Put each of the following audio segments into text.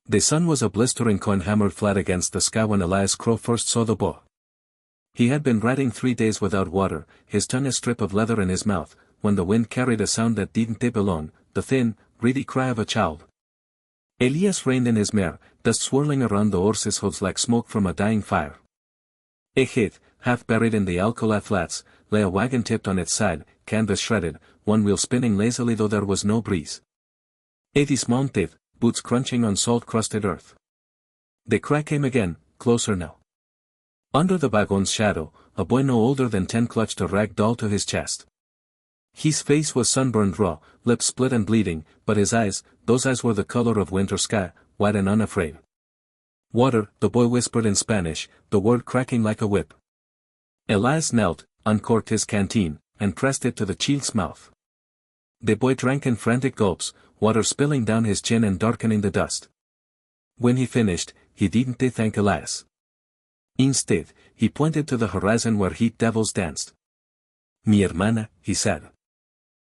The sun was a blistering coin hammered flat against the sky when Elias Crow first saw the boy. He had been riding 3 days without water, his tongue a strip of leather in his mouth, when the wind carried a sound that didn't belong, the thin, reedy cry of a child. Elias reined in his mare, dust swirling around the horse's hooves like smoke from a dying fire. Ahead, half buried in the alkali flats, lay a wagon tipped on its side, canvas shredded, one wheel spinning lazily though there was no breeze. It dismounted, boots crunching on salt-crusted earth. The cry came again, closer now. Under the wagon's shadow, a boy no older than 10 clutched a rag doll to his chest. His face was sunburned raw, lips split and bleeding, but his eyes, those eyes were the color of winter sky, white and unafraid. Water, the boy whispered in Spanish, the word cracking like a whip. Elias knelt, uncorked his canteen, and pressed it to the child's mouth. The boy drank in frantic gulps, water spilling down his chin and darkening the dust. When he finished, he didn't thank Elias. Instead, he pointed to the horizon where heat devils danced. Mi hermana, he said.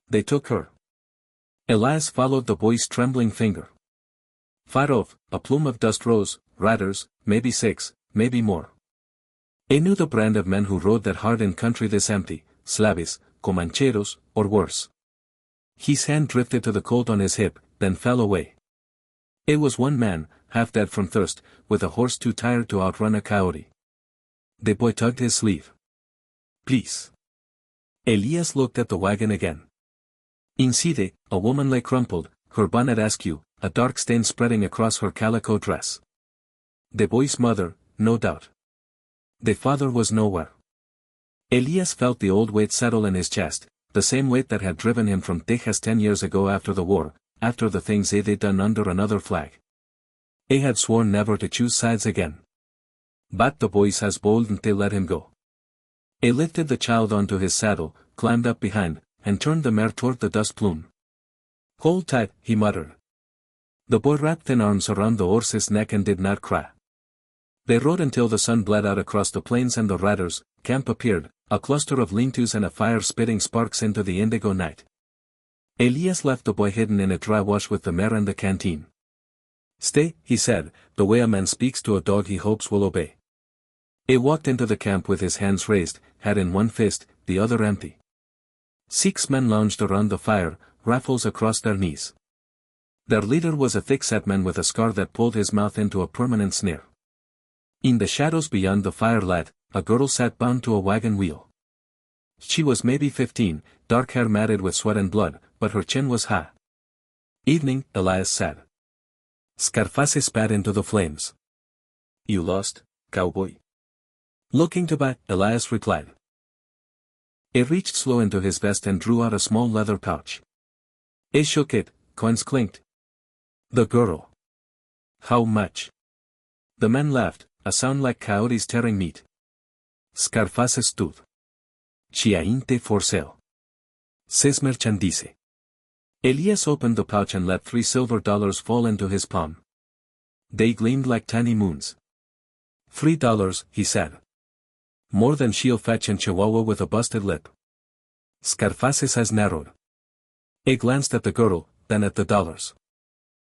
They took her. Elias followed the boy's trembling finger. Far off, a plume of dust rose, riders, maybe 6, maybe more. He knew the brand of men who rode that hard in country this empty, slaves, comancheros, or worse. His hand drifted to the colt on his hip, then fell away. It was one man, half dead from thirst, with a horse too tired to outrun a coyote. The boy tugged his sleeve. Please. Elias looked at the wagon again. Inside, a woman lay crumpled, her bonnet askew, a dark stain spreading across her calico dress. The boy's mother, no doubt. The father was nowhere. Elias felt the old weight settle in his chest, the same weight that had driven him from Texas 10 years ago after the war, after the things they'd done under another flag. He had sworn never to choose sides again. But the boys has bold and they let him go. He lifted the child onto his saddle, climbed up behind, and turned the mare toward the dust plume. Hold tight, he muttered. The boy wrapped thin arms around the horse's neck and did not cry. They rode until the sun bled out across the plains and the riders' camp appeared, a cluster of lean-tos and a fire spitting sparks into the indigo night. Elias left the boy hidden in a dry wash with the mare and the canteen. Stay, he said, the way a man speaks to a dog he hopes will obey. He walked into the camp with his hands raised, hat in one fist, the other empty. 6 men lounged around the fire, rifles across their knees. Their leader was a thick-set man with a scar that pulled his mouth into a permanent sneer. In the shadows beyond the firelight, a girl sat bound to a wagon wheel. She was maybe 15, dark hair matted with sweat and blood, but her chin was high. Evening, Elias said. Scarface spat into the flames. You lost, cowboy. Looking to back, Elias replied. He reached slow into his vest and drew out a small leather pouch. He shook it, coins clinked. The girl. How much? The men laughed, a sound like coyotes tearing meat. Scarface stood. She ain't for sale. Says merchandise. Elias opened the pouch and let $3 fall into his palm. They gleamed like tiny moons. $3, he said. More than she'll fetch in Chihuahua with a busted lip. Scarface's eyes narrowed. He glanced at the girl, then at the dollars.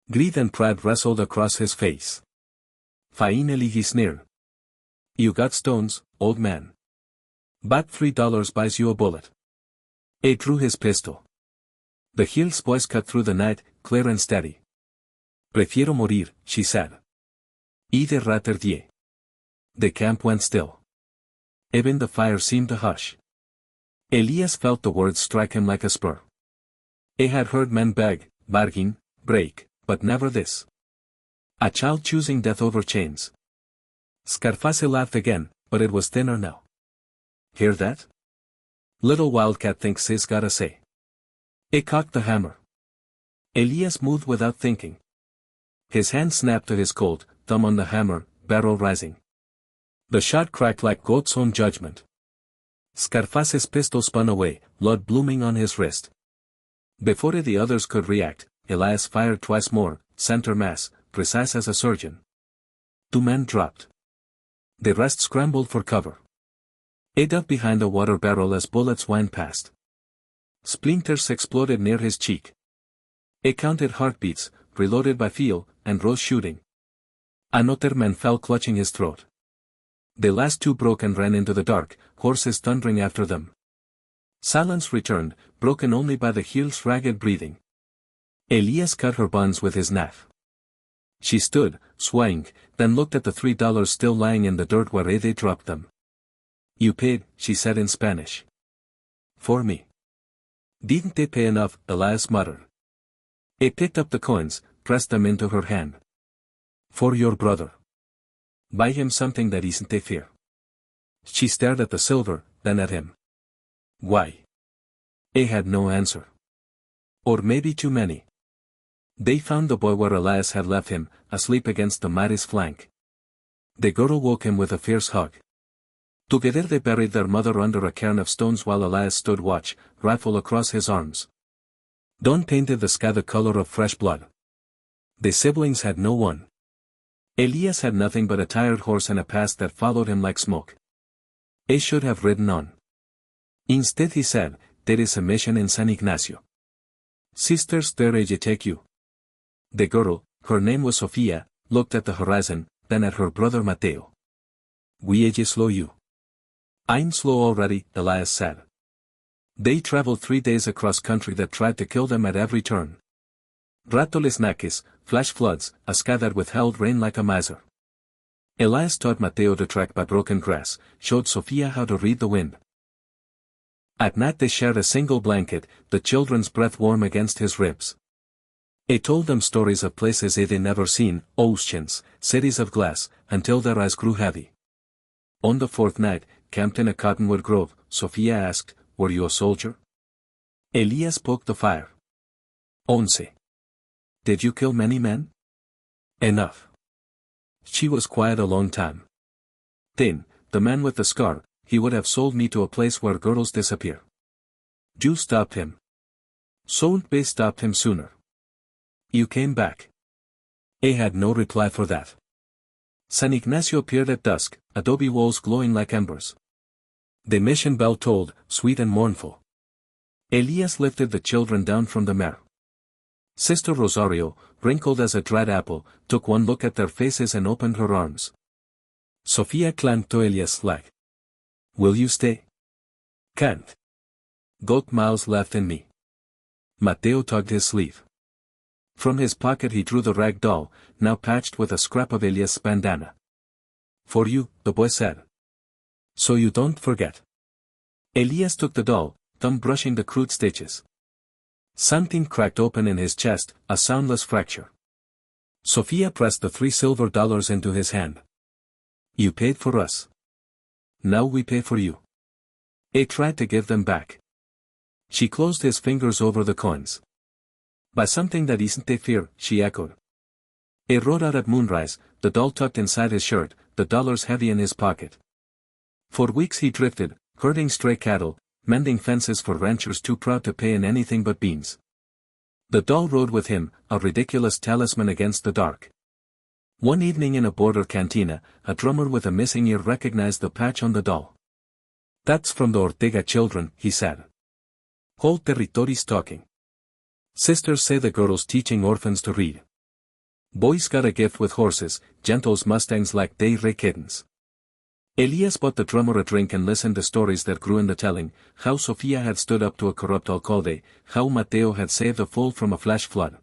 Greed and pride wrestled across his face. Finally he sneered. You got stones, old man. But $3 buys you a bullet. He drew his pistol. The Hill's voice cut through the night, clear and steady. Prefiero morir, she said. Either rat or die. The camp went still. Even the fire seemed to hush. Elias felt the words strike him like a spur. He had heard men beg, bargain, break, but never this. A child choosing death over chains. Scarface laughed again, but it was thinner now. Hear that? Little wildcat thinks he's gotta say. He cocked the hammer. Elias moved without thinking. His hand snapped to his colt, thumb on the hammer, barrel rising. The shot cracked like God's own judgment. Scarface's pistol spun away, blood blooming on his wrist. Before the others could react, Elias fired twice more, center mass, precise as a surgeon. 2 men dropped. The rest scrambled for cover. He ducked behind a water barrel as bullets whined past. Splinters exploded near his cheek. He counted heartbeats, reloaded by feel, and rose shooting. Another man fell clutching his throat. The last two broke and ran into the dark, horses thundering after them. Silence returned, broken only by the heel's ragged breathing. Elias cut her bonds with his knife. She stood, swaying, then looked at the $3 still lying in the dirt where they dropped them. "You paid," she said in Spanish. "For me." "Didn't they pay enough?" Elias muttered. He picked up the coins, pressed them into her hand. "For your brother. Buy him something that isn't fair." She stared at the silver, then at him. "Why?" He had no answer. Or maybe too many. They found the boy where Elias had left him, asleep against the mighty's flank. The girl woke him with a fierce hug. Together they buried their mother under a cairn of stones while Elias stood watch, rifle across his arms. Dawn painted the sky the color of fresh blood. The siblings had no one. Elias had nothing but a tired horse and a past that followed him like smoke. He should have ridden on. Instead he said, "There is a mission in San Ignacio. Sisters, there I take you." The girl, her name was Sofia, looked at the horizon, then at her brother Mateo. "We slow you." "I'm slow already," Elias said. They traveled 3 days across country that tried to kill them at every turn. Ratolesnaques, flash floods, a sky that withheld rain like a miser. Elias taught Mateo to track by broken grass, showed Sofia how to read the wind. At night they shared a single blanket, the children's breath warm against his ribs. He told them stories of places they'd never seen, oceans, cities of glass, until their eyes grew heavy. On the fourth night, camped in a cottonwood grove, Sofia asked, "Were you a soldier?" Elias poked the fire. 11. "Did you kill many men?" "Enough." She was quiet a long time. Then, "The man with the scar, he would have sold me to a place where girls disappear." "You stopped him." "Sold Bay stopped him sooner." "You came back." He had no reply for that. San Ignacio appeared at dusk, adobe walls glowing like embers. The mission bell tolled, sweet and mournful. Elias lifted the children down from the mare. Sister Rosario, wrinkled as a dried apple, took one look at their faces and opened her arms. Sofia clung to Elias' leg. "Will you stay?" "Can't. Got miles left in me." Mateo tugged his sleeve. From his pocket he drew the rag doll, now patched with a scrap of Elias' bandana. "For you," the boy said. "So you don't forget." Elias took the doll, thumb brushing the crude stitches. Something cracked open in his chest, a soundless fracture. Sofia pressed the $3 silver into his hand. "You paid for us. Now we pay for you." He tried to give them back. She closed his fingers over the coins. "By something that isn't fair," she echoed. He rode out at moonrise, the doll tucked inside his shirt, the dollars heavy in his pocket. For weeks he drifted, herding stray cattle, mending fences for ranchers too proud to pay in anything but beans. The doll rode with him, a ridiculous talisman against the dark. One evening in a border cantina, a drummer with a missing ear recognized the patch on the doll. "That's from the Ortega children," he said. "Whole territory's talking. Sisters say the girls teaching orphans to read. Boys got a gift with horses, gentles mustangs like they ray kittens." Elias bought the drummer a drink and listened to stories that grew in the telling, how Sofia had stood up to a corrupt alcalde, how Mateo had saved a foal from a flash flood.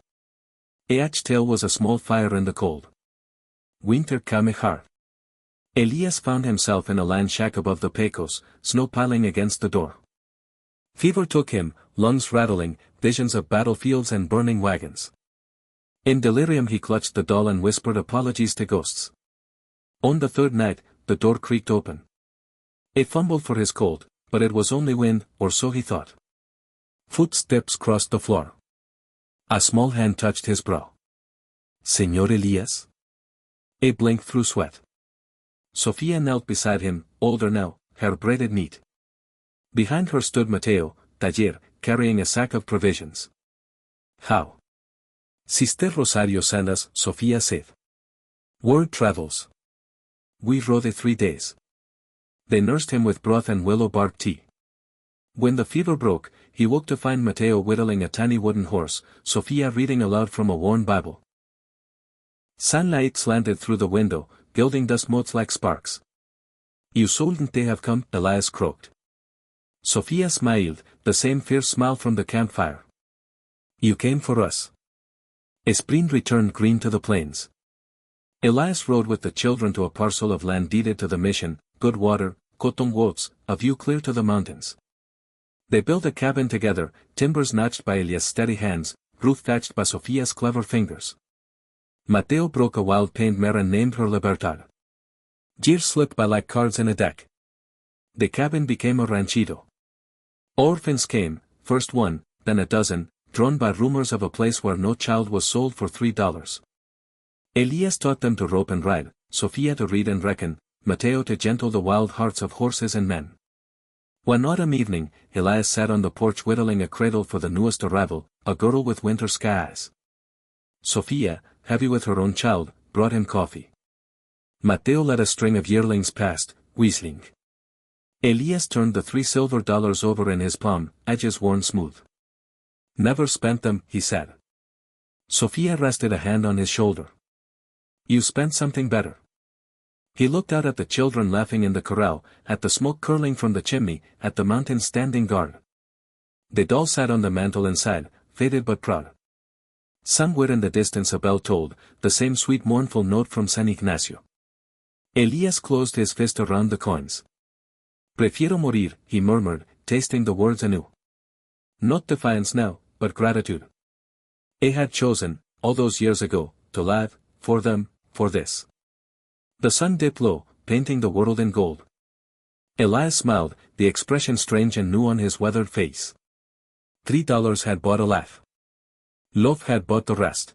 Each tale was a small fire in the cold. Winter came hard. Elias found himself in a land shack above the Pecos, snow piling against the door. Fever took him, lungs rattling, visions of battlefields and burning wagons. In delirium he clutched the doll and whispered apologies to ghosts. On the third night, the door creaked open. He fumbled for his coat, but it was only wind, or so he thought. Footsteps crossed the floor. A small hand touched his brow. "Señor Elias?" He blinked through sweat. Sofia knelt beside him, older now, hair braided neat. Behind her stood Mateo, Taller, carrying a sack of provisions. "How?" "Sister Rosario sent us," Sofia said. "Word travels. We rode 3 days. They nursed him with broth and willow bark tea. When the fever broke, he woke to find Mateo whittling a tiny wooden horse, Sophia reading aloud from a worn Bible. Sunlight slanted through the window, gilding dust motes like sparks. You shouldn't they have come, Elias croaked. Sophia smiled, the same fierce smile from the campfire. You came for us. Spring returned green to the plains. Elias rode with the children to a parcel of land deeded to the mission, good water, cotton woods, a view clear to the mountains. They built a cabin together, timbers notched by Elias' steady hands, roof thatched by Sophia's clever fingers. Mateo broke a wild pained mare and named her Libertad. Years slipped by like cards in a deck. The cabin became a ranchito. Orphans came, first one, then a dozen, drawn by rumors of a place where no child was sold for $3. Elias taught them to rope and ride, Sophia to read and reckon, Mateo to gentle the wild hearts of horses and men. One autumn evening, Elias sat on the porch whittling a cradle for the newest arrival, a girl with winter sky eyes. Sophia, heavy with her own child, brought him coffee. Mateo let a string of yearlings past, whistling. Elias turned the $3 silver over in his palm, edges worn smooth. Never spent them, he said. Sophia rested a hand on his shoulder. You spent something better. He looked out at the children laughing in the corral, at the smoke curling from the chimney, at the mountain standing guard. The doll sat on the mantel inside, faded but proud. Somewhere in the distance a bell tolled, the same sweet mournful note from San Ignacio. Elias closed his fist around the coins. Prefiero morir, he murmured, tasting the words anew. Not defiance now, but gratitude. He had chosen, all those years ago, to live, for them, for this. The sun dipped low, painting the world in gold. Elias smiled, the expression strange and new on his weathered face. $3 had bought a laugh. Love had bought the rest.